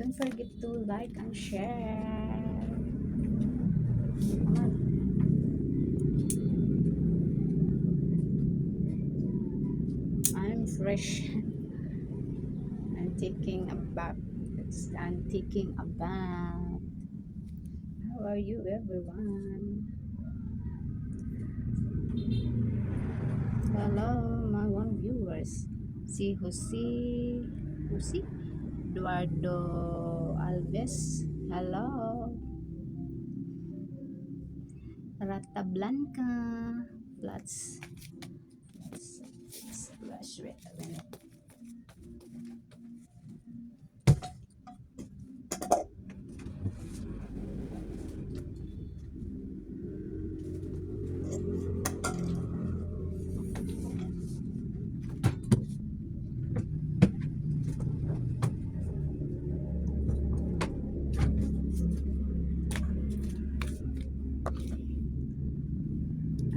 Don't forget to like and share. I'm fresh. I'm taking a bath. I'm taking a bath. How are you, everyone? Hello, my one viewers. Si Jose Eduardo Alves. Hello. Rata Blanca. Let's wait a minute.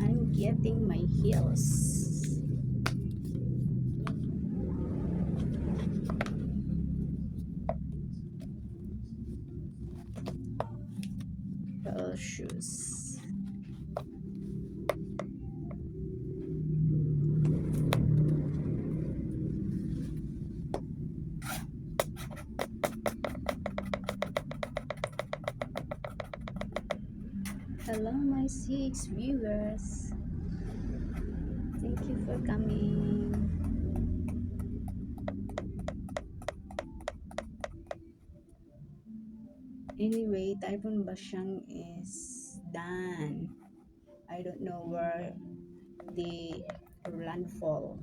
I'm getting my heels. Shoes. Hello, my 6 viewers. Thank you for coming. Anyway, Typhoon Bashang is done. I don't know where the landfall,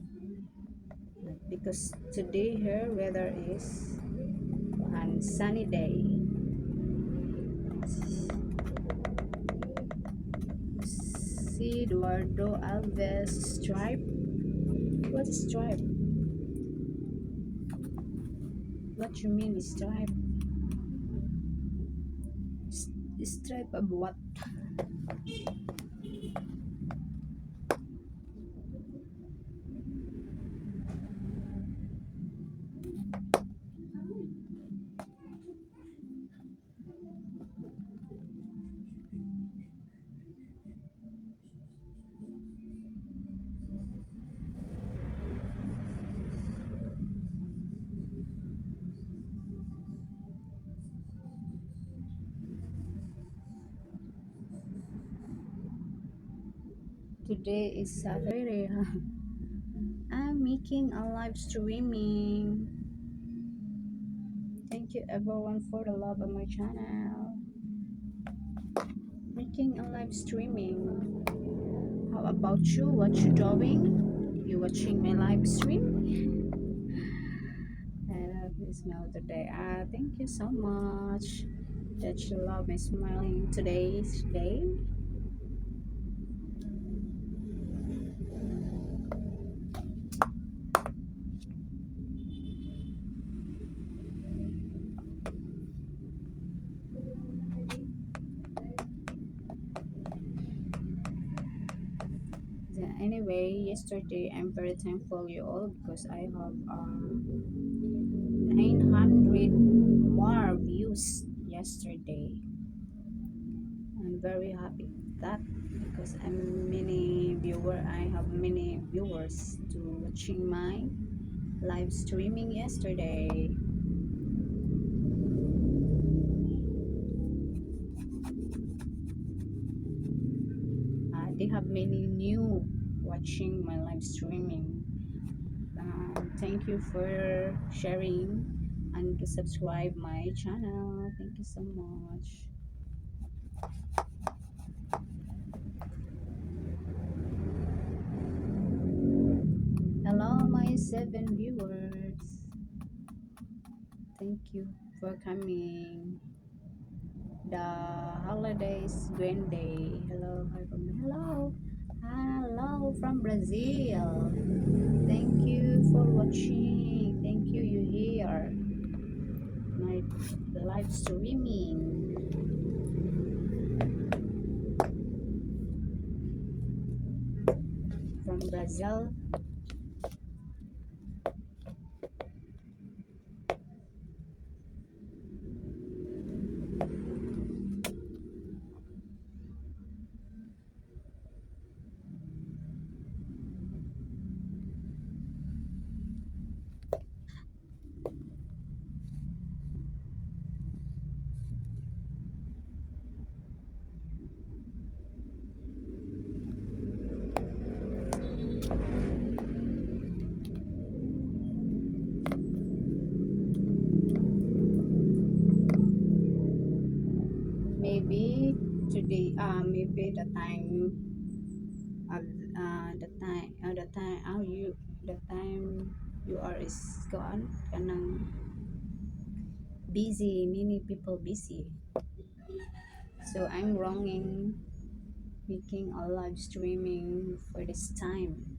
because today here weather is a sunny day. See Eduardo Alves stripe. What is stripe? What you mean stripe? Stripe of what? Today is Saturday. I'm making a live streaming. Thank you everyone for the love of my channel. Making a live streaming. How about you? What you doing? You watching my live stream? I love your smile today. Thank you so much that you love my smiling today's day. Anyway, yesterday I'm very thankful you all because I have 900 more views yesterday. I'm very happy with that because I have many viewers to watching my live streaming yesterday. They have many new watching my live streaming. Thank you for sharing and to subscribe my channel. Thank you so much. Hello, my 7 viewers. Thank you for coming. The holidays Grande. Hello from Brazil. Thank you for watching. Thank you here. My live streaming. From Brazil. gone kanang busy, many people busy. So I'm wronging making a live streaming for this time.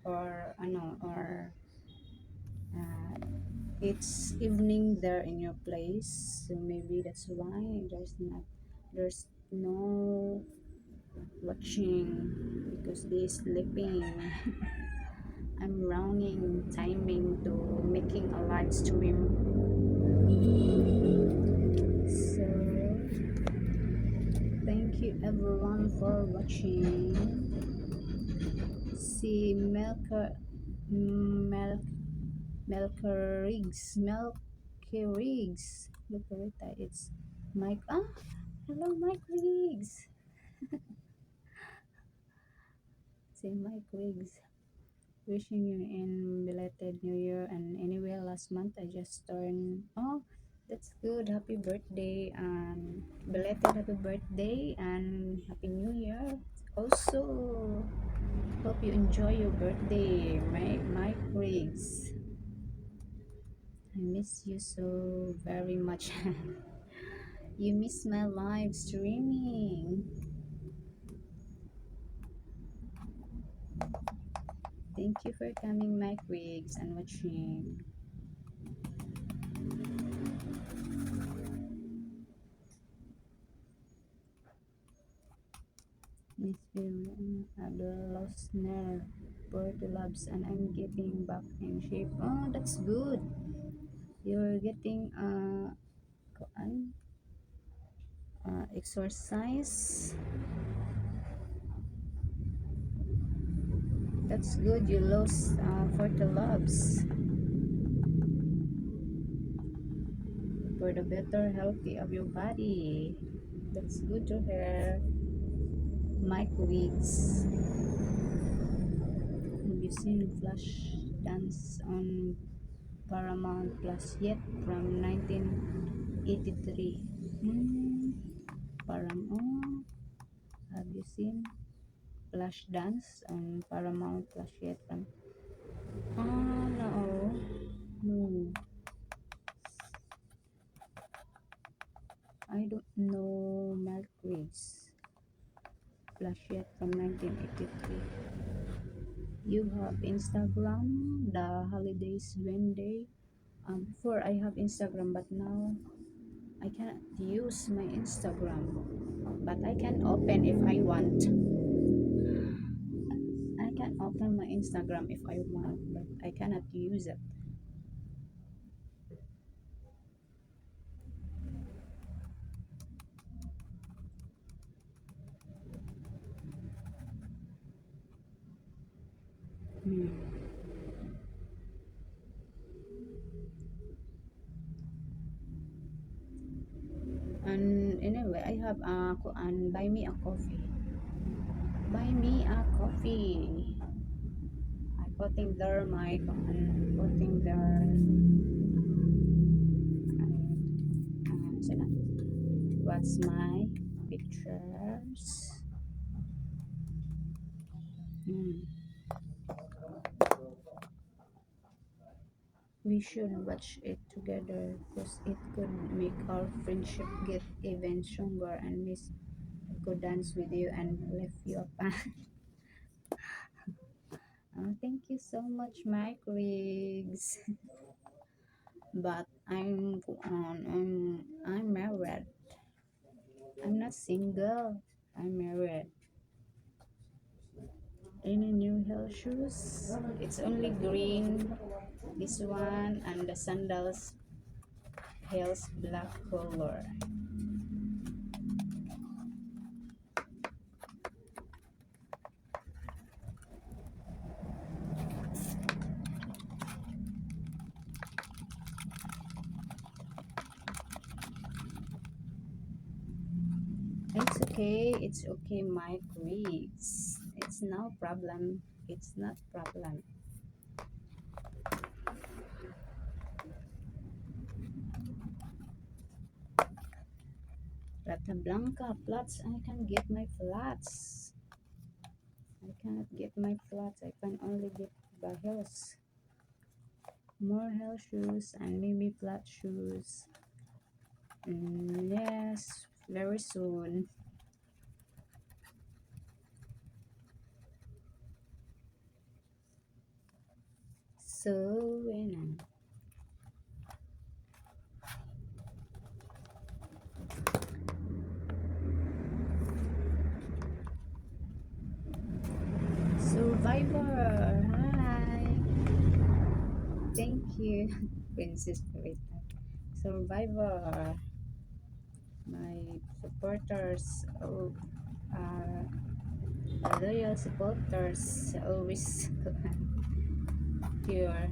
Or ano, or uh, it's evening there in your place, so maybe that's why there's no watching because they sleeping. I'm rounding timing to making a live stream. So thank you everyone for watching. See Mel Melky Riggs. Look at that. It's Mike. Ah, hello, Mike Riggs. See Mike Riggs. Wishing you in belated New Year. And anyway, last month I just turned. Oh, that's good. Happy birthday and belated happy birthday and happy New Year. Also, hope you enjoy your birthday, Mike Riggs. I miss you so very much. You miss my live streaming. Thank you for coming, Mike Riggs, and watching. Miss you, Abel Losner, Bird Labs, and I'm getting back in shape. Oh, that's good. You're getting kuan, exercise. That's good. You lost 40 labs for the better healthy of your body. That's good to hear. Mike Riggs. Have you seen Flash Dance on Paramount Plus yet from 1983? Paramount. Have you seen Flash Dance on Paramount Plus yet from? Ah, no. No. I don't know Mike Riggs. Flash yet from 1983. You have Instagram, the holidays Wednesday. Before I have Instagram, but now I cannot use my Instagram. But I can open if I want. I can open my Instagram if I want, but I cannot use it. Hmm. And anyway, I have buy me a coffee. Buy me a coffee. I putting there my putting there. Sila. What's my pictures? Hmm. We should watch it together because it could make our friendship get even stronger and miss could dance with you and lift you up. Thank you so much, Mike Riggs. But I'm married. I'm not single. I'm married. Any new heel shoes? It's only green. This one and the sandals heels black color. It's okay. It's okay, Mike Riggs. It's no problem. It's not problem. The Blanca flats. I can get my flats. I cannot get my flats. I can only get the heels. More heel shoes and maybe flat shoes. Yes, very soon. So, when Survivor. Hi. Thank you. Princess Rita. Survivor. My supporters. Oh, uh, loyal supporters. Always here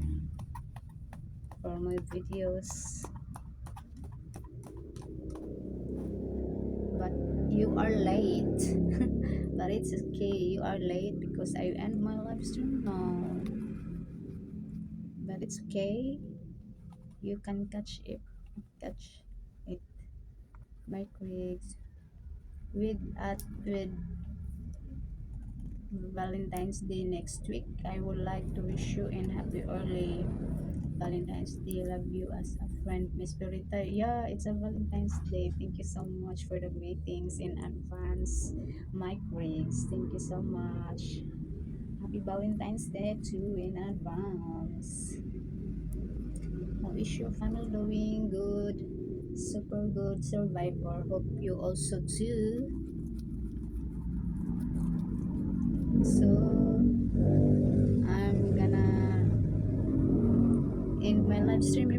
for my videos. But you are late. But it's okay. You are late because I end my live stream now. But it's okay. You can catch it. Catch it. My colleagues with Valentine's Day next week. I would like to wish you and happy early Valentine's Day. Love you as a friend, Miss Perita. Yeah, it's a Valentine's Day. Thank you so much for the greetings in advance. Mike Riggs, thank you so much. Happy Valentine's Day too in advance. I wish your family doing good, super good survivor. Hope you also too. So I'm gonna end my live stream